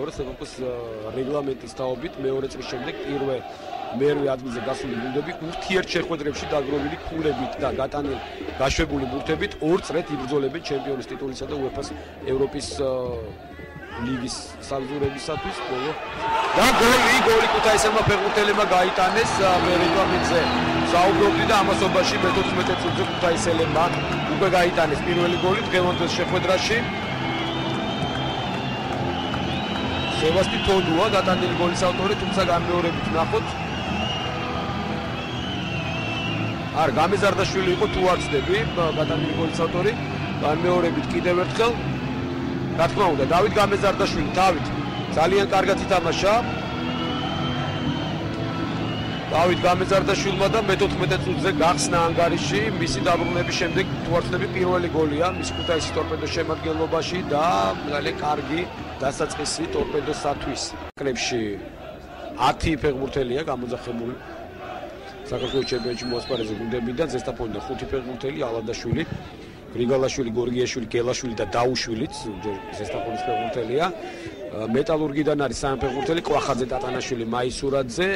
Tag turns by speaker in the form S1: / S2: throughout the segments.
S1: ევროპის რეგლამენტის თაობით მეორე წლის შემდეგ მერვე ადგილზე გასული გუნდები ურთიერთშეხვედრებში დაგროვილი ქულებით და გაშვებული ბურთებით ორ წრედ იბრძოლებენ ჩემპიონის ტიტულისა და UEFA-ს ევროპის ლიგის საგზურებისათვის ბოლო და გოლი ქუთაისელმა ფეხბურთელებმა გაიტანეს რეგლამენტზე საუბრობდი და ამასობაში მე-14 წუთზე ქუთაისელებმა უკვე გაიტანეს პირველი გოლი დღევანდელ შეხვედრაში სევასტი თოდუა გატანილი გოლის ავტორი, თუმცა განმეორებით ნახოთ. არ გამეზარდაშვილი იყო თუ არ ვცდები, გატანილი გოლის ავტორი, განმეორებით კიდევ ერთხელ. რა თქმა უნდა, დავით გამეზარდაშვილი თავით ძალიან კარგად ითამაშა. დავით გამეზარდაშვილმა და მე-14 წუთზე გახსნა ანგარიში, მისი დაბრუნების შემდეგ თუ არ ვცდები პირველი გოლია მისი ქუთაისის ტორპედოს შემადგენლობაში და ძალიან კარგი დასაწყისი ტორპედოსათვის. კლუბში 10 ფეხბურთელია გამოძახებული. საქართველოს ჩემპიონატში მოასპარეზე გუნდებიდან ზესტაფონიდან 5 ფეხბურთელი, ალანდაშვილი, გრიგალაშვილი, გორგიაშვილი, გელაშვილი და დაუშვილიც ზესტაფონის ფეხბურთელია. მეტალურგიდან არის 3 ფეხბურთელი, კვახაძე, ტატანაშვილი, მაისურაძე,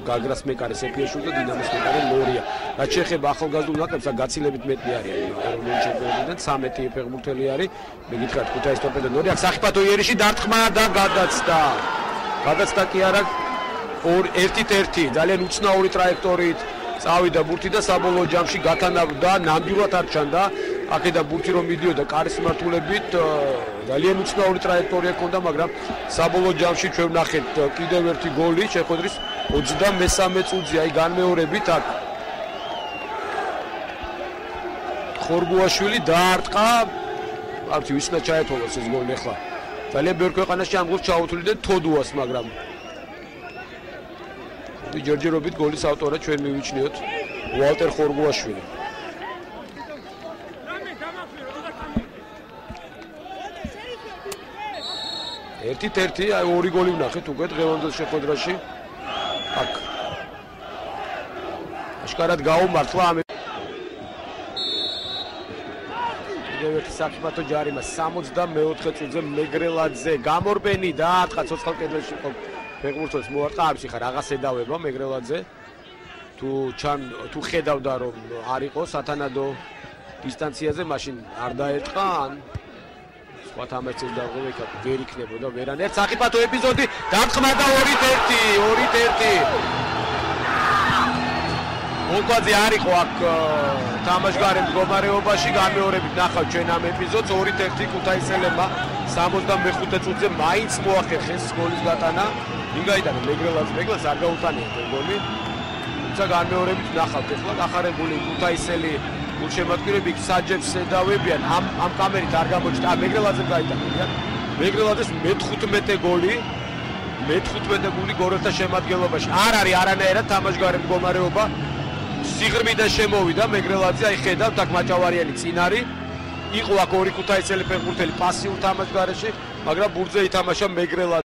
S1: გაგრას მეკარე, სეფიაშვილი და დინამოს მეკარე ლორია. რაც შეეხება ახალგაზრდულ ნაკრებს, გაცილებით მეტი არის ეროვნული ჩემპიონატიდან 13 ფეხბურთელი არის. მე გითხრათ ქუთაის ტორპედო ნორი აქ სახიფათო იერიში დარტყმა და გადაცდა. გადაცდა კი არა 1-1 ძალიან უცნაური ტრაექტორიით წავიდა ბურთი და საბოლოო ჯამში გათანაბრდა ნამდვილად არ ჩანდა. აქედან ბურთი რომ მიდიოდა კარის მართულებით ძალიან უცნაური ტრაექტორია ჰქონდა, მაგრამ საბოლოო ჯამში ჩვენ ვნახეთ კიდევ ერთი გოლი შეხვედრის 23 წუთზე, აი განმეორებით აქ ხორგუაშვილი დაარტყა, არც ვის უნდა ჩაეთვალოს ეს გოლი ახლა. ძალიან ბევრ ქვეყანაში ამ გოლს ჩაუთვლიდა თოდუას, მაგრამ ჯერჯერობით გოლის ავტორად ჩვენ მივიჩნიოთ ვალტერ ხორგუაშვილი. ერთი, აი ორი გოლი ვნახეთ უკვე დღევანდელ შეხვედრაში. აქ აშკარად გაუმართლა ამ კიდევ ერთი საფათო ჯარიმა 64 წუთზე მეგრელაძე გამორბენი დაარტყა ცოცხალ კედელში ფეხბურთელს მოარტყა ამში ხარ რაღაც ედავება მეგრელაძე თუ ხედავდა რომ არ იყო სათანადო დისტანციაზე მაშინ არ დაერტყა ან სხვა თამაშის დაღუპება იქ ვერ იქნებოდა ვერანაირ საფათო ეპიზოდი დარტყმა და 2-1 მოგაძე არ იყო აქ თამაშგარე მდგომარეობაში განმეორებით ნახავთ ჩვენ ამ ეპიზოდს 2-1 ქუთაისელებმა 65 წუთზე მაინც მოახერხეს გოლის გატანა ვინგაიდან მეგრელაძე არ გაუტანია გოლი თუმცა განმეორებით ნახავთ ახლა გახარებული ქუთაისელი გულშემატკივრები საჯებს ედავებიან ამ კამერით არ გამოჩნდა მეგრელაძემ გაიტანა მეგრელაძეს მე-15 გოლი გორელთა შემადგენლობაში არ არის არანაირად თამაშგარე მდგომარეობა სიღრმიდან შემოვიდა მეგრელაძე აი ხედავთ აქ მაჭავარიანი წინ არის იყო აქ ორი ქუთაისელი ფეხბურთელი პასიურ თამაშგარეში მაგრამ ბურთზე ითამაშა მეგრელაძე